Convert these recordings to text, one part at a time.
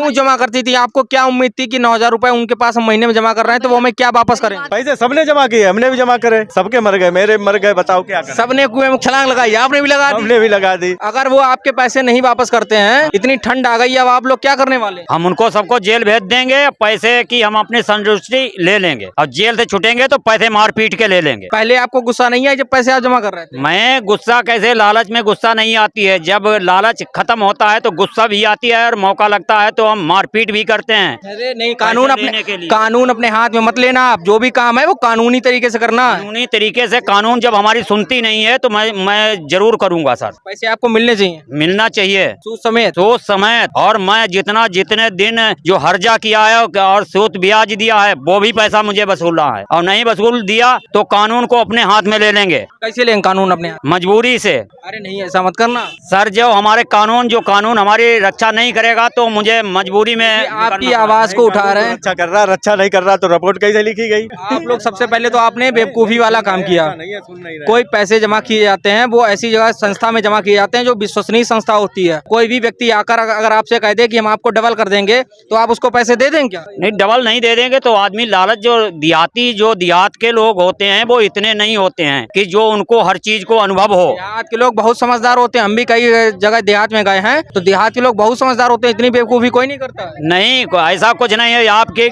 क्यों जमा करती थी? आपको क्या उम्मीद थी कि 9,000 रुपए उनके पास हम महीने में जमा कर रहे हैं तो वो हमें क्या वापस करेंगे? पैसे सबने जमा किए, हमने भी जमा करे, सबके मर गए, मेरे मर गए, बताओ क्या करें? सबने कुएं में छलांग लगाई, आपने भी लगा दी। हमने भी लगा दी। अगर वो आपके पैसे नहीं वापस करते हैं, इतनी ठंड आ गई, अब आप लोग क्या करने वाले? हम उनको सबको जेल भेज देंगे, पैसे की हम अपनी संतुष्टि ले लेंगे और जेल से छुटेंगे तो पैसे मार पीट के ले लेंगे। पहले आपको गुस्सा नहीं आया जब पैसे आप जमा कर रहे थे? मैं गुस्सा कैसे, लालच में गुस्सा नहीं आती है, जब लालच खत्म होता है तो गुस्सा भी आती है और मौका लगता है तो हम मारपीट भी करते हैं। अरे नहीं, कानून अपने हाथ में मत लेना। आप जो भी काम है वो कानूनी तरीके से करना है। कानूनी तरीके से, कानून जब हमारी सुनती नहीं है तो मैं जरूर करूंगा सर। पैसे आपको मिलने चाहिए, मिलना चाहिए सूद समेत। सूद समेत। और मैं जितने दिन जो हर्जा किया है और सूद ब्याज दिया है वो भी पैसा मुझे वसूलना है, और नहीं वसूल दिया तो कानून को अपने हाथ में ले लेंगे। कैसे लेंगे कानून अपने हाथ? मजबूरी से। अरे नहीं, ऐसा मत करना सर, जो कानून हमारी रक्षा नहीं करेगा तो मुझे मजबूरी में आपकी आवाज को उठा रहे हैं। रक्षा कर रहा, रक्षा नहीं कर रहा तो रिपोर्ट कैसे लिखी गई? आप लोग सबसे पहले तो आपने बेवकूफी वाला काम किया। कोई पैसे जमा किए जाते हैं वो ऐसी जगह संस्था में जमा किए जाते हैं जो विश्वसनीय संस्था होती है। कोई भी व्यक्ति आकर अगर आपसे कह दे कि हम आपको डबल कर देंगे तो आप उसको पैसे दे देंगे क्या? नहीं, डबल नहीं दे देंगे तो आदमी लालच, जो देहात के लोग होते हैं वो इतने नहीं होते हैं कि जो उनको हर चीज को अनुभव हो। देहात के लोग बहुत समझदार होते हैं, हम भी कई जगह देहात में गए हैं तो देहात के लोग बहुत समझदार होते हैं, इतनी बेवकूफी कोई नहीं करता। नहीं, ऐसा कुछ नहीं है। आपके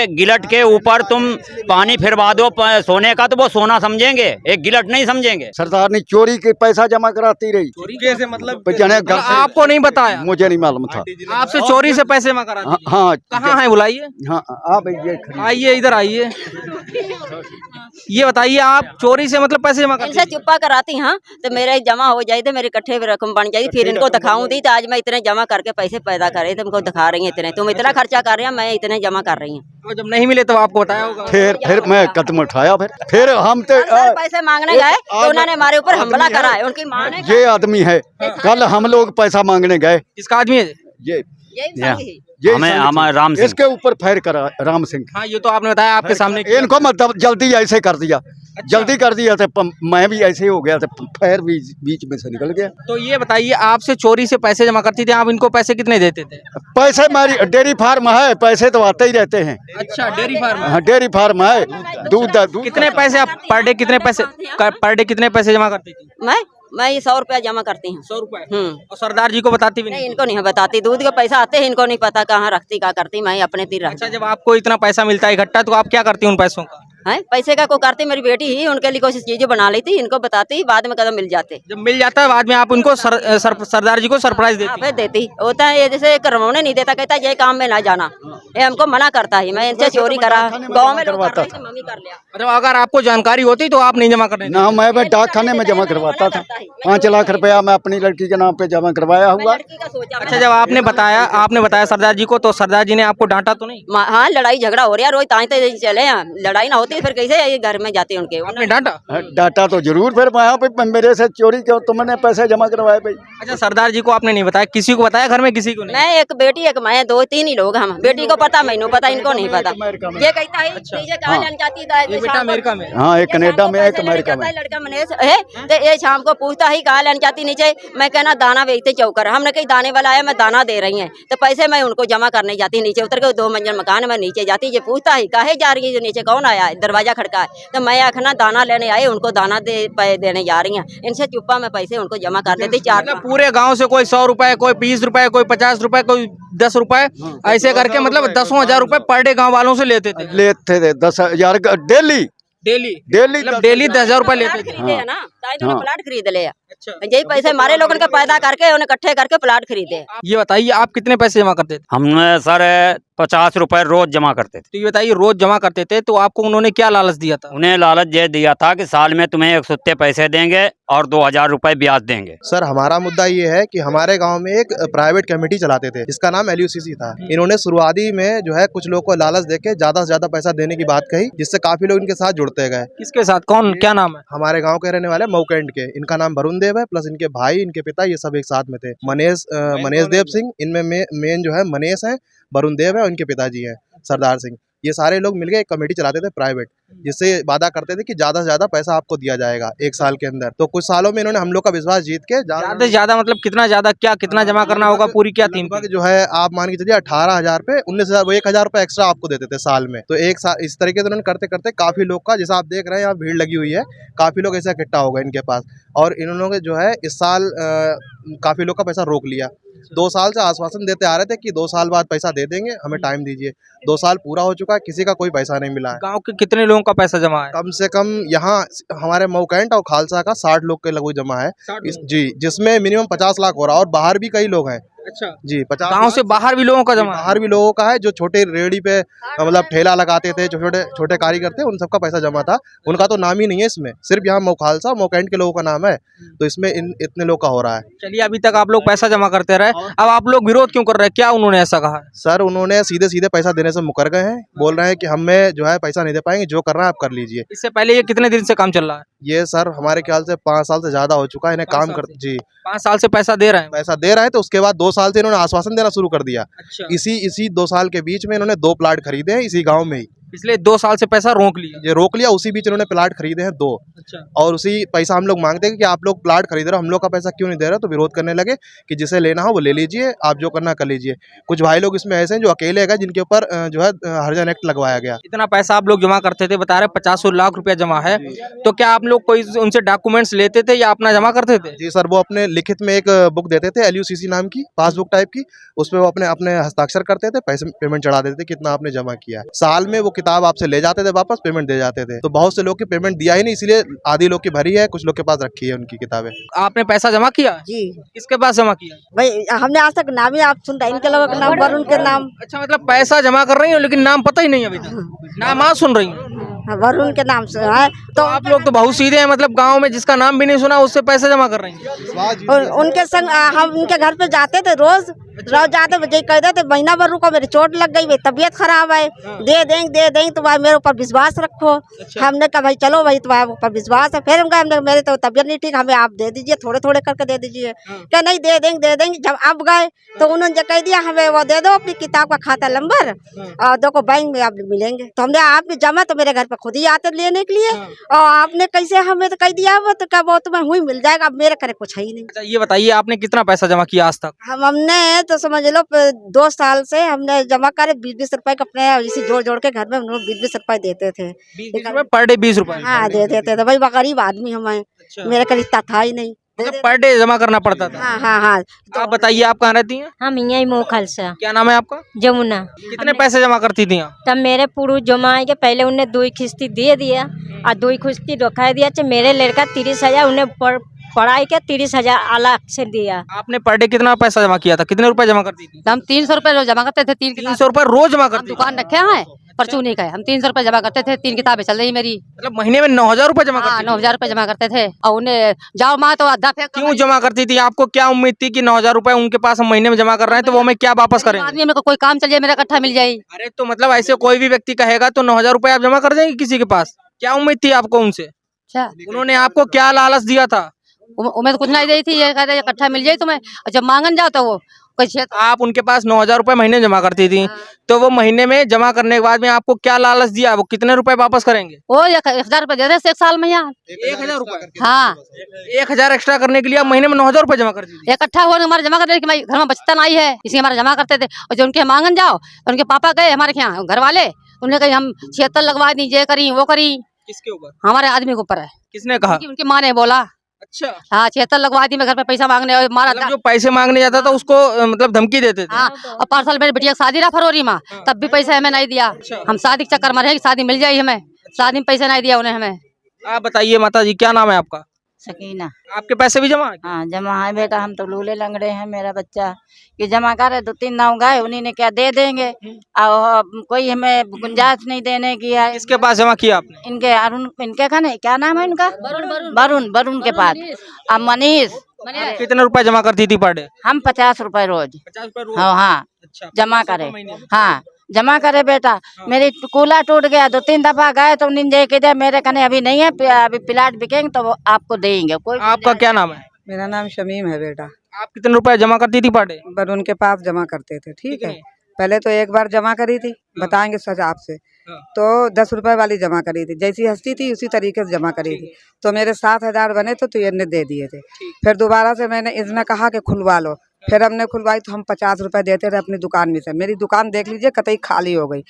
गिलट के ऊपर तुम पानी फिरवा दो सोने का तो वो सोना समझेंगे, एक गिलट नहीं समझेंगे। सरदार ने चोरी के पैसा जमा कराती रही। चोरी कैसे? मतलब आपको नहीं बताया? मुझे नहीं मालूम था। आपसे चोरी से पैसे जमा करा? हाँ, कहाँ है? बुलाइए। हाँ, आप आइए, इधर आइए। ये बताइए, आप चोरी से मतलब पैसे जमा करते? इनसे चुप्पा कराती हाँ तो मेरे जमा हो जाए थे, मेरे इकट्ठे रकम बन जाए, फिर इनको दिखाऊं दी तो आज मैं इतने जमा करके पैसे पैदा करे तुमको दिखा रही है, इतने तुम इतना खर्चा कर रहे हैं, मैं इतने जमा कर रही हूँ। और जब नहीं मिले तो आपको बताया होगा? फिर मैं कदम उठाया, फिर हम तो पैसे मांगने गए तो उन्होंने हमारे ऊपर हमला करा है। उनकी माँ ने ये आदमी है, कल हम लोग पैसा मांगने गए। किसका आदमी है ये हमें राम सिंह इसके ऊपर फायर करा, राम सिंह। हाँ, ये तो आपने बताया आपके सामने। इनको मतलब जल्दी ऐसे कर दिया। जल्दी कर दिया तो मैं भी ऐसे ही हो गया, तो फायर बीच में से निकल गया। तो ये बताइए, आपसे चोरी से पैसे जमा करती थी, आप इनको पैसे कितने देते थे? पैसे हमारी डेयरी फार्म है, पैसे तो आते ही रहते हैं। अच्छा, डेयरी फार्म? हाँ, डेयरी फार्म है, दूध। कितने पैसे आप पर डे कितने पैसे जमा करती थी? मैं 100 रुपया जमा करती हूँ। 100 रुपए? और सरदार जी को बताती भी नहीं? इनको नहीं बताती, दूध के पैसा आते हैं, इनको नहीं पता कहाँ रखती क्या करती, मैं अपने तीर रखती। अच्छा, जब आपको इतना पैसा मिलता है इकट्ठा तो आप क्या करती हैं उन पैसों का? है पैसे का को करती मेरी बेटी ही, उनके लिए कुछ चीजें बना लेती, इनको बताती, बाद में कदम मिल जाते। जब मिल जाता है बाद में आप उनको सरदार जी को सरप्राइज देती? फिर देती होता है, जैसे करवाने नहीं देता, कहता ये काम में ना जाना, ये हमको मना करता है। मैं इनसे चोरी करा, गाँव में करवाता था, मम्मी कर लिया। अच्छा, अगर आपको जानकारी होती तो आप नहीं जमा करने? ना, मैं डाकखाने में जमा करवाता था। 5 लाख रुपया मैं अपनी लड़की के नाम पे जमा करवाया हुआ। अच्छा, जब आपने बताया सरदार जी को तो सरदार जी ने आपको डांटा तो नहीं? हाँ, लड़ाई झगड़ा हो रहा है रोज, ताई चले यहाँ, लड़ाई ना होती फिर कैसे ये घर में जाते उनके? आपने डांटा? डाटा तो जरूर, फिर वहाँ पे मेरे से चोरी क्यों, तुमने पैसे जमा करवाए भाई? अच्छा, सरदार जी को आपने नहीं बताया? किसी को बताया घर में? किसी को नहीं? मैं, एक बेटी, एक मैं, 2-3 ही लोग हम। बेटी को पता, मैंने पता, इनको नहीं पता। ये कहता है बेटा अमेरिका में? हाँ, एक कनाडा में, एक अमेरिका में। लड़का मनीष है तो ये शाम को पूछता ही कहा लेना चाहती नीचे, मैं कहना दाना बेचते चौकर, हमने कहीं दाने वाला आया, मैं दाना दे रही है तो पैसे मैं उनको जमा करने जाती, नीचे उतर के 2 मंजिल मकान में नीचे जाती। ये पूछता ही काहे जा रही है, जो नीचे कौन आया है, दरवाजा खड़का है, तो मैं आखना दाना लेने आए, उनको दाना देने जा रही हैं। इनसे चुप्पा में पैसे उनको जमा कर देती। 4 पूरे गांव से कोई 100 रुपए, कोई 20 रुपए, कोई 50 रुपए, कोई 10 रुपए, ऐसे करके मतलब 10,000 रुपए पर डे गाँव वालों से लेते थे। 10,000 डेली मतलब डेली 10,000 रुपए लेते थे ना, प्लाट खरीद ले। अच्छा, यही पैसे हमारे लोगों के पैदा करके उन्हें इकट्ठे करके प्लाट खरीदे। ये बताइए, आप कितने पैसे जमा करते थे? हमने सर 50 रुपए रोज जमा करते थे। तो ये बताइए, रोज जमा करते थे तो आपको उन्होंने क्या लालच दिया था? उन्हें लालच ये दिया था कि साल में तुम्हें 1 सुत्ते पैसे देंगे और 2,000 रुपए ब्याज देंगे। सर, हमारा मुद्दा ये है कि हमारे गांव में एक प्राइवेट कमेटी चलाते थे, इसका नाम LUCC था। इन्होंने शुरुआती में जो है कुछ लोग को लालच देके ज्यादा से ज्यादा पैसा देने की बात कही, जिससे काफी लोग इनके साथ जुड़ते गए। किसके साथ? कौन, क्या नाम है? हमारे गाँव के रहने वाले मऊकेंड के, इनका नाम वरुण देव है, प्लस इनके भाई, इनके पिता, ये सब एक साथ में थे। मनीष देव सिंह, इनमें मेन जो है मनीष है, वरुण देव है, उनके पिताजी हैं सरदार सिंह। ये सारे लोग मिलकर एक कमेटी चलाते थे प्राइवेट, जिससे वादा करते थे कि ज्यादा से ज्यादा पैसा आपको दिया जाएगा 1 साल के अंदर। तो कुछ सालों में इन्होंने हम लोग का विश्वास जीत के ज्यादा से ज्यादा मतलब कितना ज्यादा, क्या कितना जमा करना होगा, पूरी क्या थीम लगभग जो है आप मान के चलिए 18,000 पे 19,000, वो 1,000 रुपए एक्स्ट्रा आपको देते थे साल में। तो एक साल इस तरीके से उन्होंने करते करते काफी लोग का, जैसा आप देख रहे हैं यहाँ भीड़ लगी हुई है, काफी लोग ऐसा इकट्ठा हो गए इनके पास, और इन्होंने जो है इस साल काफी लोग का पैसा रोक लिया। 2 साल से आश्वासन देते आ रहे थे कि 2 साल बाद पैसा दे देंगे, हमें टाइम दीजिए। 2 साल पूरा हो चुका है, किसी का कोई पैसा नहीं मिला है। गांव के कितने लोगों का पैसा जमा है? कम से कम यहाँ हमारे मऊ कैंट और खालसा का 60 लोग के लगभग जमा है जी, जिसमें मिनिमम 50 लाख हो रहा है, और बाहर भी कई लोग हैं। अच्छा जी, 50 गांव से बाहर भी लोगों का जमा है? बाहर भी लोगों का है, जो छोटे रेहड़ी पे मतलब ठेला लगाते थे, जो छोटे छोटे कारीगर थे, उन सबका पैसा जमा था। उनका तो नाम ही नहीं है इसमें, सिर्फ यहाँ मऊ खालसा मऊ कैंट के लोगों का नाम है, तो इसमें इतने लोग का हो रहा है। चलिए, अभी तक आप लोग पैसा जमा करते रहे, अब आप लोग विरोध क्यों कर रहे हैं? क्या उन्होंने ऐसा कहा है? सर, उन्होंने सीधे सीधे पैसा देने से मुकर गए हैं, बोल रहे हैं कि हमें जो है पैसा नहीं दे पाएंगे, जो करना है आप कर लीजिए। इससे पहले ये कितने दिन से काम चल रहा है? ये सर हमारे ख्याल से 5 साल से ज्यादा हो चुका है इन्हें काम कर जी। 5 साल से पैसा दे रहे हैं? पैसा दे रहे हैं, तो उसके बाद 2 साल से इन्होंने आश्वासन देना शुरू कर दिया। अच्छा, इसी 2 साल के बीच में इन्होंने 2 प्लाट खरीदे हैं इसी गांव में ही। पिछले 2 साल से पैसा रोक लिया? ये रोक लिया, उसी बीच इन्होंने प्लाट खरीदे हैं 2। अच्छा, और उसी पैसा हम लोग मांगते हैं कि आप लोग प्लाट खरीद रहे हो, हम लोग का पैसा क्यों नहीं दे रहे हो? तो विरोध करने लगे कि जिसे लेना हो वो ले लीजिए, आप जो करना कर लीजिए। कुछ भाई लोग इसमें ऐसे हैं जो अकेले है, जिनके ऊपर जो है हरिजन एक्ट लगवाया गया। इतना पैसा आप लोग जमा करते थे, बता रहे 50 लाख रुपया जमा है, तो क्या आप लोग कोई उनसे डॉक्यूमेंट्स लेते थे या अपना जमा करते थे? जी सर, वो अपने लिखित में एक बुक देते थे, LUCC नाम की पासबुक टाइप की, उसमें वो अपने अपने हस्ताक्षर करते थे, पैसे पेमेंट चढ़ा देते थे कितना आपने जमा किया। साल में वो किताब आपसे ले जाते थे, वापस पेमेंट दे जाते थे। तो बहुत से लोग की पेमेंट दिया ही नहीं, इसलिए आधी लोग की भरी है, कुछ लोग के पास रखी है उनकी किताबें। आपने पैसा जमा किया? जी किसके पास जमा किया? भाई, हमने आज तक नाम ही आप सुन रहे, इनके लोगों का नाम, वरुण के नाम। अच्छा, मतलब पैसा जमा कर रही हो लेकिन नाम पता ही नहीं अभी तक, नाम आज सुन रही हो? वरुण के नाम से है। तो आप लोग तो बहुत सीधे हैं, मतलब गांव में जिसका नाम भी नहीं सुना उससे पैसा जमा कर रही हैं। और उनके संग हम उनके घर पे जाते थे, रोज जाते थे, कहते थे महीना भर रुको, मेरी चोट लग गई, मेरी तबीयत खराब है, दे देंगे तो भाई मेरे ऊपर विश्वास रखो। हमने कहा भाई चलो भाई, तुम्हारे ऊपर विश्वास है। फिर हम कहा मेरी तो तबीयत नहीं ठीक, हमें आप दे दीजिए, थोड़े थोड़े करके दे दीजिए। क्या नहीं, दे देंगे। जब अब गए तो उन्होंने कह दिया हमें वो दे दो अपनी किताब का खाता नंबर, और देखो बैंक में आप मिलेंगे। तो हमने आप भी जमा, तो मेरे घर पे खुद ही आते लेने के लिए, और आपने कैसे हमें तो कह दिया वो, तो क्या वो तुम्हें हुई मिल जाएगा, अब मेरे करे कुछ है ही नहीं। अच्छा, ये बताइए आपने कितना पैसा जमा किया आज तक? हमने तो समझ लो 2 साल से हमने जमा करे 20-20 रुपए के, अपने इसी जोड़ के घर में हम लोग 20-20 रुपए देते थे। 20 रुपए पर डे? 20 रुपए? हाँ, दे देते थे भाई, गरीब आदमी हमें, मेरे का रिश्ता था ही नहीं। पर डे जमा करना पड़ता था? हाँ। आप बताइए, आप कहाँ रहती हैं? हम यही मऊ खालसा क्या नाम है आपका? जमुना। कितने पैसे जमा करती थी आप? तब मेरे पुरु जमा है के पहले उन्हें 2 किस्ती दे दिया, और 2 किस्ती रखा दिया। मेरे लड़का 30,000 उन्हें पढ़ाई के 30,000 अलग से दिया। आपने पर डे कितना पैसा जमा किया था? कितने रुपए जमा करती थी? हम 300 रुपए रोज जमा करते थे। 300 रुपए रोज जमा करती? दुकान रखे हैं परचूनी का, हम 300 रुपए जमा करते थे। 3 किताबें चल रही मेरी। मतलब महीने में 9,000 रुपए जमा करती? 9,000 रुपए जमा करते थे, और उन्हें जाओ माँ तो आधा फेंक। क्यों जमा करती थी? आपको क्या उम्मीद थी कि 9,000 रुपए उनके पास हम महीने में जमा कर रहे हैं तो वो हमें क्या वापस करेंगे? आदमी में कोई काम चल जाए, मेरा इकट्ठा मिल जाये। अरे तो मतलब ऐसे कोई भी व्यक्ति कहेगा तो 9,000 रुपए आप जमा कर देंगे किसी के पास? क्या उम्मीद थी आपको उनसे? अच्छा, उन्होंने आपको क्या लालच दिया था? उम्मीद कुछ नहीं दी थी, ये कहते इकट्ठा मिल जाये तुम्हें, और जब मांगन जाओ तो वो कैसे। आप उनके पास 9,000 रुपए महीने जमा करती थी, तो वो महीने में जमा करने के बाद में आपको क्या लालच दिया? वो कितने रुपए वापस करेंगे? वो 1,000 रुपए दे दे 1 साल में यार। 1,000 रुपए? हाँ, 1,000 एक्स्ट्रा करने के लिए आप महीने में 9,000 रुपए जमा करती थी? इकट्ठा हुआ हमारे जमा करते थे, घर में बचता नहीं है, इसलिए हमारे जमा करते थे। और जो उनके मांगन जाओ, उनके पापा गए हमारे यहाँ घर वाले, उन्होंने कही हम 76 लगवा दी, ये करी वो करी। किसके ऊपर? हमारे आदमी के ऊपर है। किसने कहा? उनकी माँ ने बोला। अच्छा, हाँ, 76 लगवा दी, मैं घर पे पैसा मांगने, और मारा। मतलब जो पैसे मांगने जाता था उसको मतलब धमकी देते थे? हाँ, और 5 साल मेरी बिटिया की शादी रहा फरवरी में, तब भी पैसा हमें नहीं दिया। हम शादी के चक्कर में रहे, शादी मिल जाये हमें, शादी में पैसा नहीं दिया उन्हें हमें। आप बताइए माता जी, क्या नाम है आपका? सकीना। आपके पैसे भी जमा है? हाँ, जमा है बेटा, हम तो लूले लंगड़े हैं। मेरा बच्चा कि जमा करे 2-3 नाव गाय, उन्हीं ने क्या दे देंगे, और कोई हमें गुंजाइश नहीं देने की है। किसके पास जमा किया आपने? इनके अरुण, इनके खाने क्या नाम है इनका? वरुण के पास। अब मनीष। कितने रुपए जमा करती थी पर डे? हम 50 रुपए रोज। 50 रुपए रोज? हाँ, अच्छा, जमा करे। हाँ, जमा करे बेटा। मेरी कूला टूट गया, 2-3 दफा गए तो उन्होंने कह दिया मेरे कने अभी नहीं है, अभी प्लाट बिकेंगे तो वो आपको देंगे। कोई आपका क्या नाम है? मेरा नाम शमीम है बेटा। आप कितने रुपए जमा करती थी पर डे? पर उनके पास जमा करते थे। ठीक है, पहले तो एक बार जमा करी थी, बताएंगे सच आपसे, तो 10 रुपए वाली जमा करी थी, जैसी हस्ती थी उसी तरीके से जमा करी थी, तो मेरे 7,000 बने तो इनने दे दिए थे। फिर दोबारा से मैंने इसने कहा कि खुलवा लो, फिर हमने खुलवाई तो हम 50 रुपए देते रहे अपनी दुकान में से। मेरी दुकान देख लीजिए कतई खाली हो गई।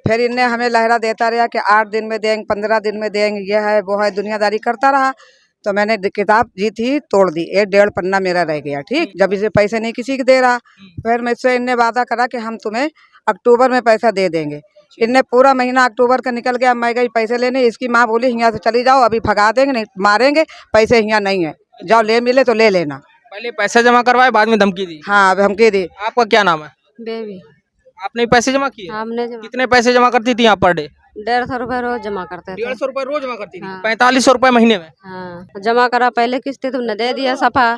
फिर इनने हमें लहरा देता रहा कि 8 दिन में देंगे, 15 दिन में देंगे, ये है वो है, दुनियादारी करता रहा। तो मैंने किताब जी थी तोड़ दी, 1.5 पन्ना मेरा रह गया। ठीक, जब इसे पैसे नहीं किसी को दे रहा, फिर मुझसे इनने वादा करा कि हम तुम्हें अक्टूबर में पैसा दे देंगे। इनने पूरा महीना अक्टूबर का निकल गया, मैं गई पैसे लेने, इसकी माँ बोली यहाँ से चली जाओ, अभी भगा देंगे, नहीं मारेंगे, पैसे यहाँ नहीं है, जाओ ले मिले तो ले लेना। पहले पैसे जमा करवाए, बाद में धमकी दी। हाँ, धमकी दी। आपका क्या नाम है? बेबी। आपने पैसे जमा किए? हमने जमा कितने पैसे जमा करती थी यहाँ पर डे? 150 रुपए रोज जमा करते थे। 150 रुपए रोज जमा करती थी? हाँ। 4500 रुपए महीने में? हाँ, जमा करा, पहले किस्ती तुमने दे दिया सफा,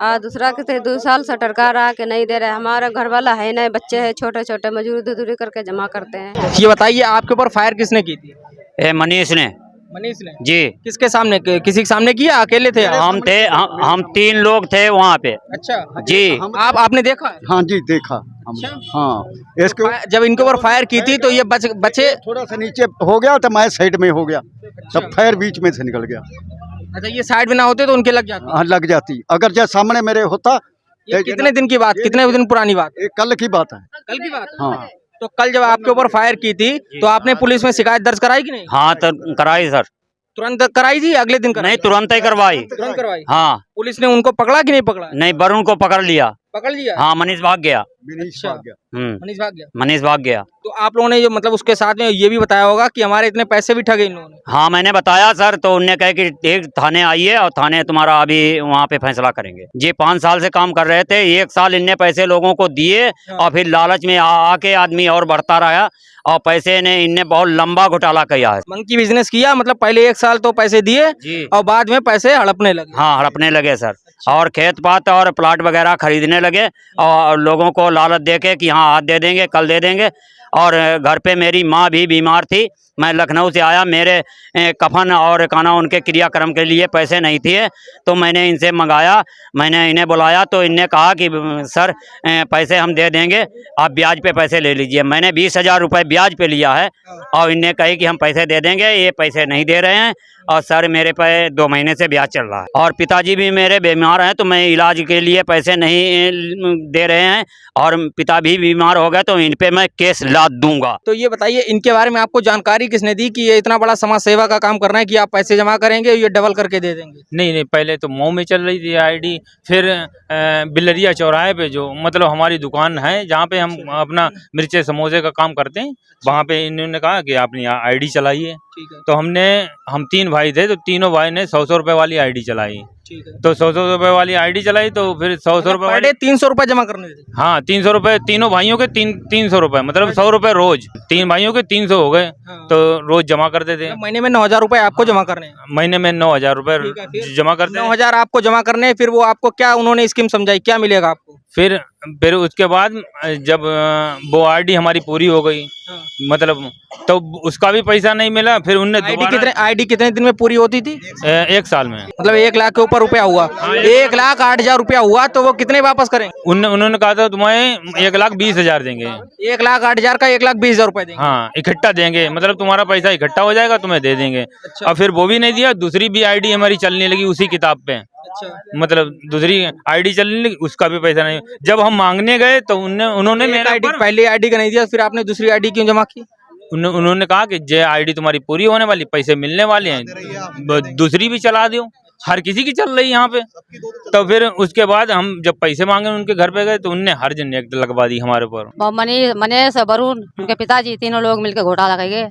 और दूसरा किस्ती 2 साल से टरका रहा कि नहीं दे रहे। हमारा घर वाला है नहीं, बच्चे हैं छोटे छोटे, मजदूरी करके जमा करते हैं। ये बताइए आपके ऊपर फायर किसने की थी? मनीष ने। मनीष ने? जी। किसके सामने, किसी के सामने किया, अकेले थे? हम थे, हम 3 लोग थे वहाँ पे। अच्छा जी। आपने देखा? हाँ जी, देखा। हाँ, इसके जब इनके ऊपर फायर की थी तो ये बचे? थोड़ा सा नीचे हो गया तो मैं साइड में हो गया, तब फायर बीच में से निकल गया। अच्छा, ये साइड में ना होते तो उनके लग जाते? हाँ, लग जाती। अगर जैसे सामने मेरे होता। ये कितने दिन की बात, कितने दिन पुरानी बात? ये कल की बात है। कल की बात? हाँ। तो कल जब आपके ऊपर फायर की थी तो आपने पुलिस में शिकायत दर्ज कराई कि नहीं? हाँ, तो कराई सर। तुरंत कराई थी, अगले दिन कराई? नहीं, तुरंत ही करवाई। तुरंत करवाई? हाँ। पुलिस ने उनको पकड़ा कि नहीं पकड़ा? नहीं, वरुण को पकड़ लिया। पकड़ लिया? हाँ, मनीष भाग गया। मनीष भाग गया। मनीष भाग गया? मनीष भाग गया। तो आप लोगों ने जो मतलब उसके साथ में ये भी बताया होगा कि हमारे इतने पैसे भी ठगे इन लोगों ने? हाँ, मैंने बताया सर, तो उनने कहा कि एक थाने आइए और थाने तुम्हारा अभी वहाँ पे फैसला करेंगे। ये 5 साल से काम कर रहे थे, 1 साल इनने पैसे लोगों को दिए और फिर लालच में आके आदमी और बढ़ता रहा और पैसे ने इनने बहुत लंबा घोटाला किया है। मंकी बिजनेस किया, मतलब पहले 1 साल तो पैसे दिए और बाद में पैसे हड़पने लगे? हाँ, हड़पने लगे सर। और खेत पात और प्लाट वगैरह खरीदने लगे और लोगों को लालच देके कि हाँ आज दे देंगे, कल दे देंगे। और घर पे मेरी माँ भी बीमार थी, मैं लखनऊ से आया, मेरे कफन और काना उनके क्रियाक्रम के लिए पैसे नहीं थे, तो मैंने इनसे मंगाया, मैंने इन्हें बुलाया तो इनने कहा कि सर पैसे हम दे देंगे, आप ब्याज पे पैसे ले लीजिए। मैंने 20,000 रुपये ब्याज पे लिया है और इनने कही कि हम पैसे दे देंगे, ये पैसे नहीं दे रहे हैं और सर मेरे पे 2 महीने से ब्याज चल रहा है। और पिताजी भी मेरे बीमार हैं तो मैं इलाज के लिए पैसे नहीं दे रहे हैं और पिता भी बीमार हो गए तो इन पे मैं केस लाद दूंगा। तो ये बताइए इनके बारे में आपको जानकारी किसने दी कि ये इतना बड़ा समाज सेवा का काम करना है कि आप पैसे जमा करेंगे ये डबल करके दे देंगे? नहीं, पहले तो मऊ में चल रही थी आईडी, फिर बिलरिया चौराहे पे जो मतलब हमारी दुकान है जहाँ पे हम अपना मिर्चे समोसे का काम करते हैं, वहाँ पे इन्होंने कहा कि अपनी आईडी चलाइए। तो हम 3 भाई थे तो तीनों भाई ने 100 रुपए वाली आईडी चलाई। तो 100 रुपए वाली आईडी चलाई तो फिर 100 रुपए वाले 300 रुपए जमा करने थे? हाँ, 300 रुपए, तीनों भाइयों के 300 रुपए, मतलब 100 रुपए रोज, 3 भाइयों के 300 हो गए। तो रोज जमा करते थे। महीने में 9,000 रुपए आपको जमा करने? महीने में 9,000 रुपए जमा करते। 9,000 आपको जमा करने, फिर वो आपको क्या उन्होंने स्कीम समझाई, क्या मिलेगा आपको? फिर उसके बाद जब वो आईडी हमारी पूरी हो गई, मतलब तो उसका भी पैसा नहीं मिला। फिर उनने आईडी कितने दिन में पूरी होती थी? 1 साल में, मतलब 1 लाख के ऊपर रुपया हुआ। 1,08,000 रुपया हुआ तो वो कितने वापस करें? उन्होंने कहा था तुम्हें 1,20,000 देंगे। 1,08,000 का 1,20,000 रुपए देंगे? हाँ, इकट्ठा देंगे, मतलब तुम्हारा पैसा इकट्ठा हो जाएगा, तुम्हें दे देंगे। अच्छा। और फिर वो भी नहीं दिया, दूसरी भी आईडी हमारी चलने लगी उसी किताब पे। अच्छा। मतलब दूसरी आईडी चलने लगी, उसका भी पैसा नहीं। जब हम मांगने गए तो उन्होंने मेरा आईडी, पहले आईडी का नहीं दिया, फिर आपने दूसरी आईडी क्यों जमा की? उन्होंने कहा कि जे आईडी तुम्हारी पूरी होने वाली, पैसे मिलने वाले हैं, दूसरी भी चला दो। हर किसी की चल रही यहाँ पे। तो फिर उसके बाद हम जब पैसे मांगे उनके घर पे गए तो उनने हर जन एक लगवा दी हमारे ऊपर। मनीष, वरुण, उनके पिताजी, तीनों लोग मिलकर घोटाला कर गए।